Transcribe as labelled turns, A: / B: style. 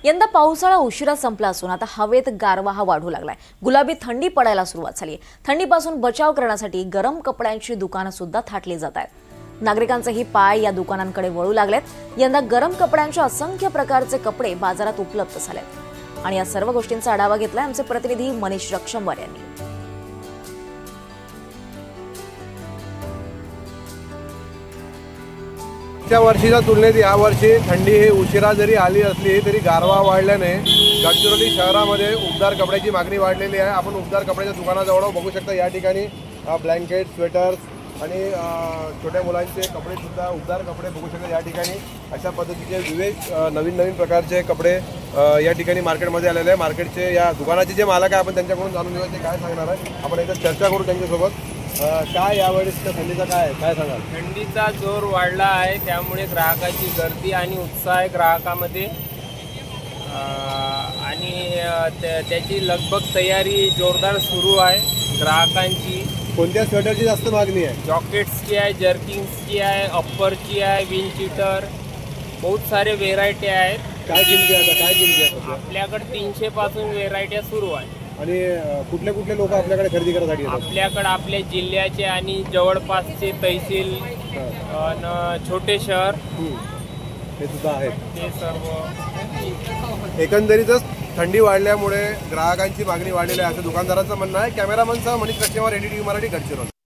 A: यंदा पावसाळा उशिरा संपला असून आता हवेत गारवा वाढू लागलाय। गुलाबी थंडी पडायला सुरुवात झाली आहे। थंडीपासून बचाव करण्यासाठी गरम कपड्यांची दुकानं सुद्धा थाटली जात आहेत। नागरिकांचेही पाय या दुकानांकडे वळू लागलेत। यंदा गरम कपड्यांचे असंख्य प्रकारचे कपडे बाजारात उपलब्ध झालेत आणि या सर्व गोष्टींचा आढावा घेतलाय आमचे प्रतिनिधी मनीष रक्षमवार यांनी।
B: त्या वर्षीच्या तुलनेत यावर्षी थंडी ही उशिरा जरी आली असली तरी गारवा वाढल्याने गडचिरोली शहरामध्ये उबदार कपड्याची मागणी वाढलेली आहे। आपण उबदार कपड्याच्या दुकानाजवळ बघू शकता। या ठिकाणी ब्लँकेट, स्वेटर्स आणि छोट्या मुलांचे कपडे सुद्धा उबदार कपडे बघू शकता। या ठिकाणी अशा पद्धतीचे विविध नवीन प्रकारचे कपडे या ठिकाणी मार्केटमध्ये आलेले आहे। मार्केटचे या दुकानाचे जे मालक आहे आपण त्यांच्याकडून जाणून घेऊया ते काय सांगणार आहे। आपण एकदा चर्चा करू त्यांच्यासोबत। काय यावेळेसच्या थंडीचा काय सांगाल?
C: थंडीचा जोर वाढला आहे, त्यामुळे ग्राहकाची गर्दी आणि उत्साह आहे ग्राहकामध्ये आणि त्याची लगबग तयारी जोरदार सुरू आहे ग्राहकांची।
B: कोणत्या स्वेटरची जास्त मागणी आहे?
C: जॉकेट्सची आहे, जर्किन्सची आहे, अप्परची आहे, विंड चीटर, बहुत सारे व्हेरायटी आहेत।
B: काय किमती आहे?
C: आपल्याकडे 300 पासून व्हेरायट्या सुरू आहे।
B: आणि कुठले लोक आपल्याकडे खरेदी करण्यासाठी येतात?
C: आपल्याकडे आपल्या जिल्ह्याचे आणि जवळपासचे तहसील छोटे शहर
B: हे सुद्धा आहेत।
C: ते सर्व
B: एकंदरीतच थंडी वाढल्यामुळे ग्राहकांची मागणी वाढलेली आहे असं दुकानदारांचं म्हणणं आहे। कॅमेरामनसह मनीष रक्षमवार, NDTV मराठी, गडचिरोली।